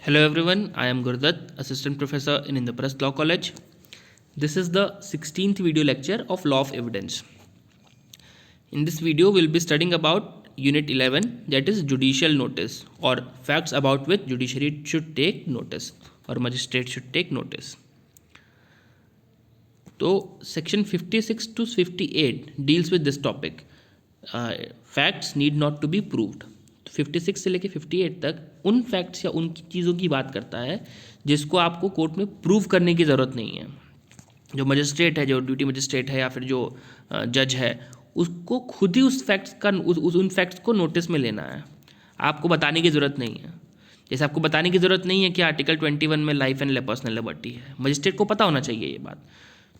Hello everyone, I am Gurdat, Assistant Professor in Indraprasth Law College. This is the 16th video lecture of Law of Evidence. In this video, we will be studying about Unit 11, that is Judicial Notice, or facts about which judiciary should take notice or magistrate should take notice. So, section 56 to 58 deals with this topic. Facts need not to be proved. 56 से लेके 58 तक उन facts या उन चीज़ों की बात करता है जिसको आपको कोर्ट में प्रूव करने की ज़रूरत नहीं है। जो मजिस्ट्रेट है, जो ड्यूटी मजिस्ट्रेट है या फिर जो जज है, उसको खुद ही उस फैक्ट्स का उन फैक्ट्स को नोटिस में लेना है। आपको बताने की ज़रूरत नहीं है। जैसे आपको बताने की ज़रूरत नहीं है कि आर्टिकल 21 में लाइफ एंड पर्सनल लिबर्टी है, मजिस्ट्रेट को पता होना चाहिए ये बात।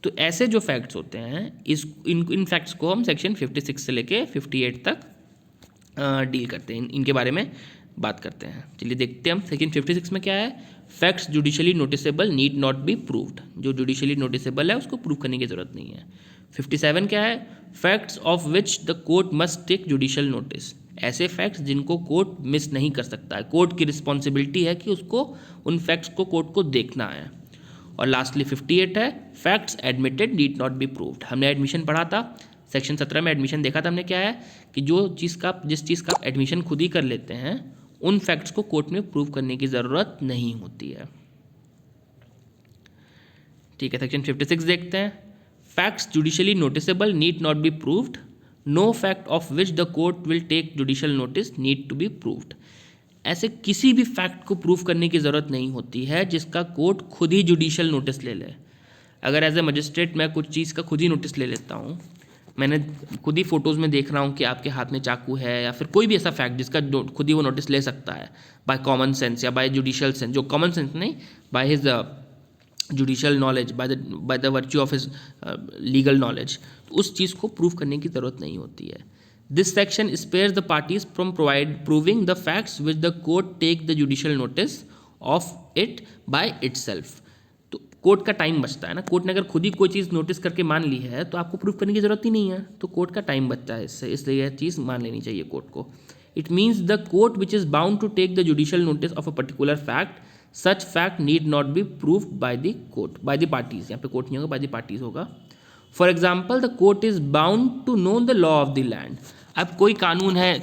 तो ऐसे जो फैक्ट्स होते हैं इन फैक्ट्स को हम सेक्शन 56 से लेके 58 तक डील करते हैं, इनके बारे में बात करते हैं। चलिए देखते हैं हम सेक्शन 56 में क्या है। Facts judicially noticeable need not be proved. जो जुडिशली नोटिसेबल है उसको प्रूव करने की ज़रूरत नहीं है। 57 क्या है। Facts of which the court must take judicial notice. ऐसे फैक्ट्स जिनको कोर्ट मिस नहीं कर सकता है, कोर्ट की रिस्पॉन्सिबिलिटी है कि उसको उन फैक्ट्स को कोर्ट को देखना है। और लास्टली 58 है। Facts admitted need not be proved. हमने एडमिशन पढ़ा था, सेक्शन 17 में एडमिशन देखा था हमने। क्या है कि जिस चीज़ का एडमिशन खुद ही कर लेते हैं उन फैक्ट्स को कोर्ट में प्रूव करने की ज़रूरत नहीं होती है। ठीक है, सेक्शन 56 देखते हैं। Facts judicially noticeable need not be proved. No fact of which the court will take judicial notice need to be proved. ऐसे किसी भी फैक्ट को प्रूव करने की ज़रूरत नहीं होती है जिसका कोर्ट खुद ही जुडिशल नोटिस ले ले। अगर एज ए मजिस्ट्रेट मैं कुछ चीज़ का खुद ही नोटिस ले लेता हूँ, मैंने खुद ही फ़ोटोज़ में देख रहा हूँ कि आपके हाथ में चाकू है या फिर कोई भी ऐसा फैक्ट जिसका खुद ही वो नोटिस ले सकता है बाय कॉमन सेंस या बाय जुडिशल सेंस, जो कॉमन सेंस नहीं, by his judicial knowledge, by the virtue of his legal knowledge, तो उस चीज़ को प्रूव करने की ज़रूरत नहीं होती है। This section spares the parties from proving the facts which the court take the judicial notice of it by itself. तो कोर्ट का टाइम बचता है ना। कोर्ट ने अगर खुद ही कोई चीज़ नोटिस करके मान ली है तो आपको प्रूफ करने की ज़रूरत ही नहीं है, तो कोर्ट का टाइम बचता है इससे, इसलिए यह चीज़ मान लेनी चाहिए कोर्ट को। It means the court which is bound to take the judicial notice of a particular fact, such fact need not be proved by the court, by the parties. यहाँ पे कोर्ट नहीं होगा, बाय द पार्टीज होगा। For example, the court is bound to know the law of the land. अब कोई कानून है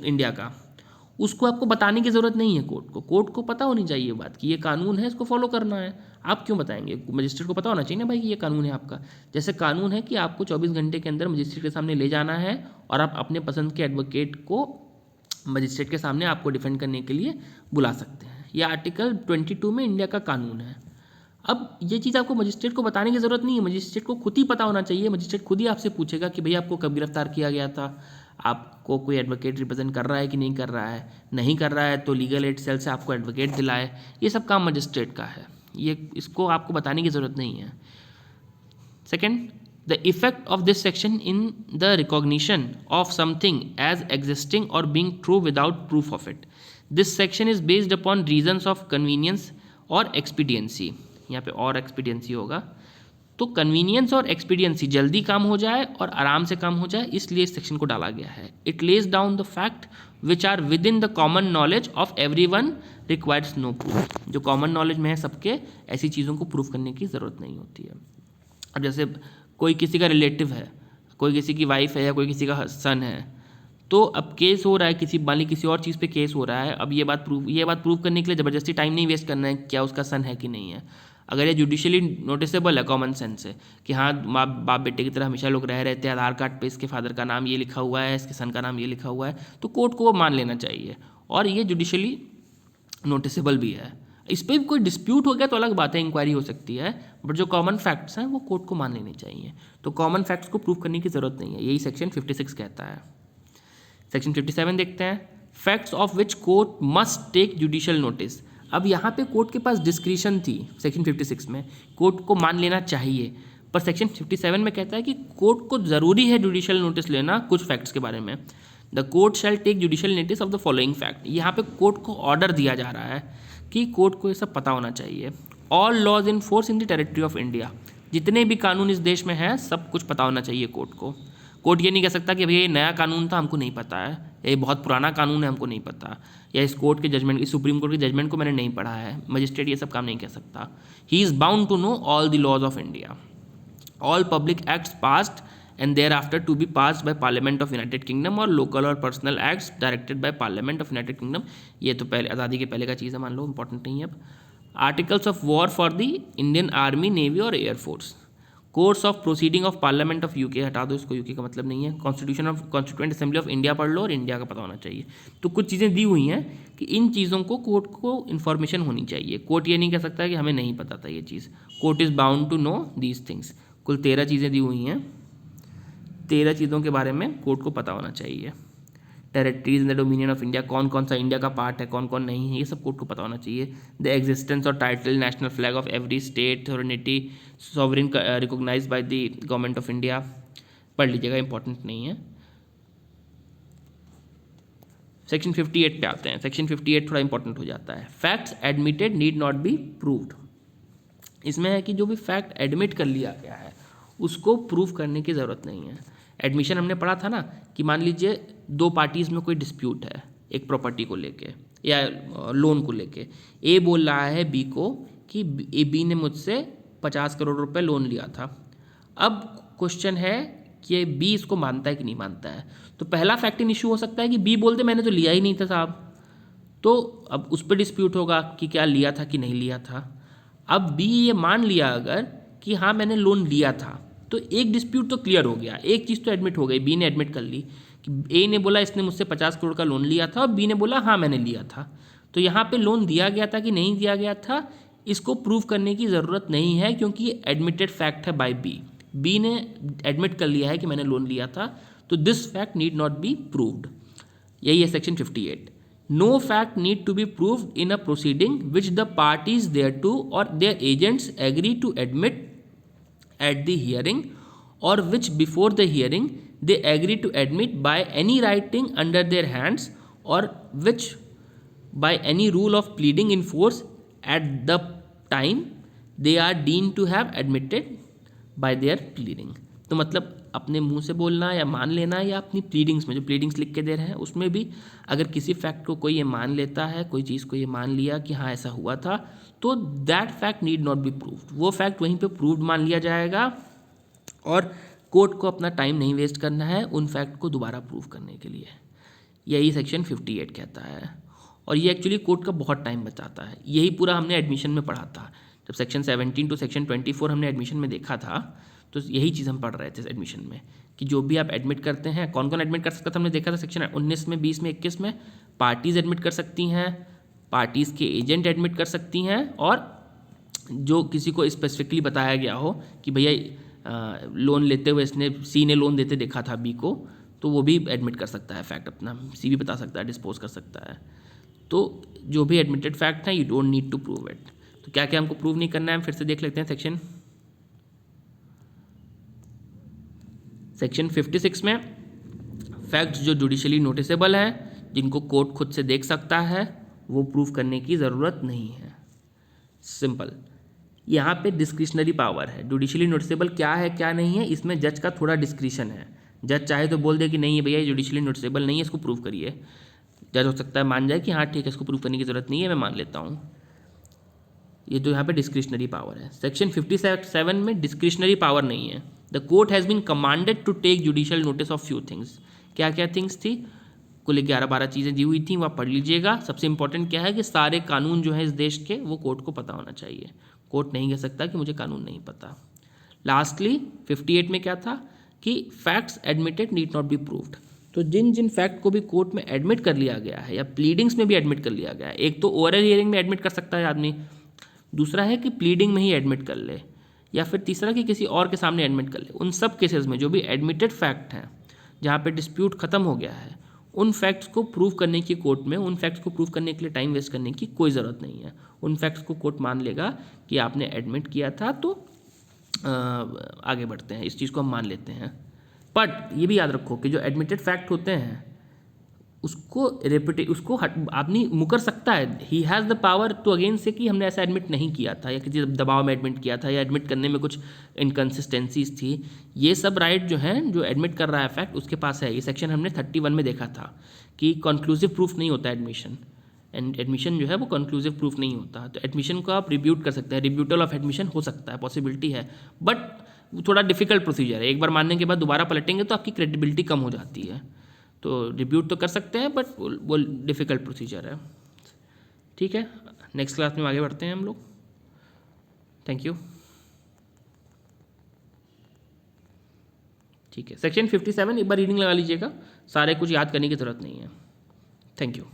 India का, उसको आपको बताने की ज़रूरत नहीं है कोर्ट को। कोर्ट को पता होनी चाहिए बात कि ये कानून है, इसको फॉलो करना है। आप क्यों बताएंगे? मजिस्ट्रेट को पता होना चाहिए ना भाई कि ये कानून है आपका। जैसे कानून है कि आपको 24 घंटे के अंदर मजिस्ट्रेट के सामने ले जाना है और आप अपने पसंद के एडवोकेट को मजिस्ट्रेट के सामने आपको डिफेंड करने के लिए बुला सकते हैं। ये आर्टिकल 22 में इंडिया का कानून है। अब ये चीज़ आपको मजिस्ट्रेट को बताने की ज़रूरत नहीं है, मजिस्ट्रेट को खुद ही पता होना चाहिए। मजिस्ट्रेट खुद ही आपसे पूछेगा कि भैया आपको कब गिरफ्तार किया गया था, आपको कोई एडवोकेट रिप्रेजेंट कर रहा है कि नहीं कर रहा है। नहीं कर रहा है तो लीगल एड सेल से आपको एडवोकेट दिलाए। ये सब काम मजिस्ट्रेट का है, ये इसको आपको बताने की ज़रूरत नहीं है। Second, the effect of this section in the recognition of something as existing और being true without proof of it. This section is based upon reasons of convenience और एक्सपीडियंसी। यहाँ पे और एक्सपीडियंसी होगा, तो कन्वीनियंस और एक्सपीडियंसी, जल्दी काम हो जाए और आराम से काम हो जाए, इसलिए इस सेक्शन को डाला गया है। It lays down the fact which are within the common knowledge of everyone requires no proof. जो कॉमन नॉलेज में है सबके, ऐसी चीज़ों को प्रूफ करने की ज़रूरत नहीं होती है। अब जैसे कोई किसी का रिलेटिव है, कोई किसी की वाइफ है या कोई किसी का सन है, तो अब केस हो रहा है किसी और चीज़ पे केस हो रहा है। अब ये बात प्रूव करने के लिए ज़बरदस्ती टाइम नहीं वेस्ट करना है क्या उसका सन है कि नहीं है। अगर ये जुडिशली नोटिसेबल है कॉमन सेंस से कि हाँ माँ बाप बेटे की तरह हमेशा लोग रह रहते हैं, आधार कार्ड पे इसके फादर का नाम ये लिखा हुआ है, इसके सन का नाम ये लिखा हुआ है, तो कोर्ट को वो मान लेना चाहिए और ये जुडिशली नोटिसेबल भी है। इस पर भी कोई डिस्प्यूट हो गया तो अलग बात है, इंक्वायरी हो सकती है, बट जो कॉमन फैक्ट्स हैं वो कोर्ट को मान लेने चाहिए। तो कॉमन फैक्ट्स को प्रूव करने की ज़रूरत नहीं है, यही सेक्शन 56 कहता है। सेक्शन 57 देखते हैं। Facts of which court must take judicial notice. अब यहाँ पे कोर्ट के पास डिस्क्रिशन थी सेक्शन 56 में, कोर्ट को मान लेना चाहिए, पर सेक्शन 57 में कहता है कि कोर्ट को ज़रूरी है जुडिशल नोटिस लेना कुछ फैक्ट्स के बारे में। The court shall take judicial notice of the following fact. यहाँ पे कोर्ट को ऑर्डर दिया जा रहा है कि कोर्ट को ये सब पता होना चाहिए। All laws in force in the territory of India. जितने भी कानून इस देश में हैं सब कुछ पता होना चाहिए कोर्ट को। कोर्ट ये नहीं कह सकता कि भैया ये नया कानून था, हमको नहीं पता है, ये बहुत पुराना कानून है, हमको नहीं पता, या इस कोर्ट के जजमेंट, इस सुप्रीम कोर्ट के जजमेंट को मैंने नहीं पढ़ा है। मजिस्ट्रेट ये सब काम नहीं कह सकता। He is bound to know all the laws of India, all public acts passed and thereafter to be passed by Parliament of United Kingdom, और local और personal acts directed by Parliament of United Kingdom। ये तो पहले आज़ादी के पहले का चीज़ है, मान लो, इंपॉर्टेंट नहीं है अब। Articles of war for the Indian army, navy और air force. Course of proceeding of parliament of UK, हटा दो इसको, यूके का मतलब नहीं है। Constitution of constituent assembly of India पढ़ लो, और इंडिया का पता होना चाहिए। तो कुछ चीज़ें दी हुई हैं कि इन चीज़ों को कोर्ट को इन्फॉर्मेशन होनी चाहिए। कोर्ट ये नहीं कह सकता कि हमें नहीं पता था ये चीज़। Court is bound to know these things. कुल 13 चीज़ें दी हुई हैं, 13 चीज़ों के बारे में कोर्ट को पता होना चाहिए। Territories in the dominion of India, कौन कौन सा इंडिया का पार्ट है, कौन कौन नहीं है, ये सब कोर्ट को पता होना चाहिए। द एग्जिस्टेंस और title national flag of every state, sovereignty sovereign recognise by the government of India, पढ़ लीजिएगा, इंपॉर्टेंट नहीं है। सेक्शन 58 पे आते हैं। सेक्शन 58 थोड़ा इंपॉर्टेंट हो जाता है। Facts admitted need not be proved. इसमें है कि जो भी फैक्ट एडमिट कर लिया गया है उसको प्रूव करने की ज़रूरत नहीं है। एडमिशन हमने पढ़ा था ना कि मान लीजिए दो पार्टीज़ में कोई डिस्प्यूट है एक प्रॉपर्टी को लेके या लोन को लेके। ए बोल रहा है बी को कि बी ने मुझसे 50 करोड़ रुपए लोन लिया था। अब क्वेश्चन है कि बी इसको मानता है कि नहीं मानता है। तो पहला फैक्ट इन इशू हो सकता है कि बी बोलते मैंने तो लिया ही नहीं था साहब, तो अब उस पर डिस्प्यूट होगा कि क्या लिया था कि नहीं लिया था। अब बी ये मान लिया अगर कि हाँ मैंने लोन लिया था, तो एक डिस्प्यूट तो क्लियर हो गया, एक चीज़ तो एडमिट हो गई, बी ने एडमिट कर ली कि ए ने बोला इसने मुझसे 50 करोड़ का लोन लिया था और बी ने बोला हाँ मैंने लिया था। तो यहाँ पे लोन दिया गया था कि नहीं दिया गया था इसको प्रूव करने की ज़रूरत नहीं है, क्योंकि ये एडमिटेड फैक्ट है बाय बी। बी ने एडमिट कर लिया है कि मैंने लोन लिया था, तो this fact need not be proved. यही है section 58। No fact need to be proved in a proceeding which the parties thereto or their agents agree to admit at the hearing, or which before the hearing they agree to admit by any writing under their hands, or which by any rule of pleading in force at the time they are deemed to have admitted by their pleading। तो मतलब अपने मुंह से बोलना या मान लेना, या अपनी प्लीडिंग्स में जो प्लीडिंग्स लिख के दे रहे हैं उसमें भी अगर किसी फैक्ट को कोई ये मान लेता है, कोई चीज़ को ये मान लिया कि हाँ ऐसा हुआ था, तो that fact need not be proved. वो फैक्ट वहीं पे प्रूव्ड मान लिया जाएगा और कोर्ट को अपना टाइम नहीं वेस्ट करना है उन फैक्ट को दोबारा प्रूव करने के लिए। यही सेक्शन 58 कहता है, और ये एक्चुअली कोर्ट का बहुत टाइम बचाता है। यही पूरा हमने एडमिशन में पढ़ा था, जब सेक्शन 17 टू सेक्शन 24 हमने एडमिशन में देखा था, तो यही चीज़ हम पढ़ रहे थे एडमिशन में कि जो भी आप एडमिट करते हैं, कौन कौन एडमिट कर सकता था हमने देखा था सेक्शन 19 में, 20 में, 21 में। पार्टीज़ एडमिट कर सकती हैं, पार्टीज़ के एजेंट एडमिट कर सकती हैं, और जो किसी को स्पेसिफिकली बताया गया हो कि भैया लोन लेते हुए इसने सी ने लोन देते देखा था बी को, तो वो भी एडमिट कर सकता है फैक्ट, अपना सी भी बता सकता है, डिस्पोज कर सकता है। तो जो भी एडमिटेड फैक्ट हैं you don't need to prove it. तो क्या क्या हमको प्रूव नहीं करना है, हम फिर से देख लेते हैं। सेक्शन 56 में फैक्ट्स जो जुडिशली नोटिसेबल हैं, जिनको कोर्ट खुद से देख सकता है, वो प्रूव करने की ज़रूरत नहीं है। सिंपल। यहाँ पे डिस्क्रिशनरी पावर है। जुडिशली नोटिसेबल क्या है क्या नहीं है, इसमें जज का थोड़ा डिस्क्रिशन है। जज चाहे तो बोल दे कि नहीं है भैया ये जुडिशली नोटिसेबल नहीं है, इसको प्रूव करिए। जज हो सकता है मान जाए कि हाँ ठीक है इसको प्रूव करने की ज़रूरत नहीं है, मैं मान लेता हूँ। ये तो यहाँ पे डिस्क्रिशनरी पावर है। सेक्शन 57 में डिस्क्रिशनरी पावर नहीं है। The court has been commanded to take judicial notice of few things. क्या क्या थिंग्स थी, कुल 11-12 चीज़ें दी हुई थी, वह पढ़ लीजिएगा। सबसे इंपॉर्टेंट क्या है कि सारे कानून जो है इस देश के वो कोर्ट को पता होना चाहिए। कोर्ट नहीं कह सकता कि मुझे कानून नहीं पता। लास्टली 58 में क्या था कि facts admitted need not be proved. तो जिन जिन फैक्ट को भी कोर्ट में एडमिट कर लिया गया है या प्लीडिंग्स में भी एडमिट कर लिया गया है, एक तो ओरल हियरिंग में एडमिट कर सकता है आदमी, दूसरा है कि प्लीडिंग में ही एडमिट कर ले, या फिर तीसरा कि किसी और के सामने एडमिट कर ले। उन सब केसेस में जो भी एडमिटेड फैक्ट हैं, जहाँ पे डिस्प्यूट खत्म हो गया है, उन फैक्ट्स को प्रूव करने की कोर्ट में, उन फैक्ट्स को प्रूव करने के लिए टाइम वेस्ट करने की कोई ज़रूरत नहीं है। उन फैक्ट्स को कोर्ट मान लेगा कि आपने एडमिट किया था, तो आगे बढ़ते हैं, इस चीज़ को हम मान लेते हैं। बट ये भी याद रखो कि जो एडमिटेड फैक्ट होते हैं उसको आदमी मुकर सकता है। He has the power to again say कि हमने ऐसा एडमिट नहीं किया था, या किसी दबाव में एडमिट किया था, या एडमिट करने में कुछ इनकन्सिस्टेंसीज थी। ये सब राइट जो है, जो एडमिट कर रहा है फैक्ट, उसके पास है। ये सेक्शन हमने 31 में देखा था कि कंक्लूसिव प्रूफ नहीं होता एडमिशन, एंड एडमिशन जो है वो कंक्लूसिव प्रूफ नहीं होता। तो एडमिशन को आप रिब्यूट कर सकते हैं, रिब्यूटल ऑफ एडमिशन हो सकता है, पॉसिबिलिटी है, बट थोड़ा डिफिकल्ट प्रोसीजर है। एक बार मानने के बाद दोबारा पलटेंगे तो आपकी क्रेडिबिलिटी कम हो जाती है। तो रिब्यूट तो कर सकते हैं, बट वो डिफ़िकल्ट प्रोसीजर है। ठीक है, नेक्स्ट क्लास में आगे बढ़ते हैं हम लोग। Thank you. ठीक है, सेक्शन 57 एक बार रीडिंग लगा लीजिएगा, सारे कुछ याद करने की ज़रूरत नहीं है। Thank you.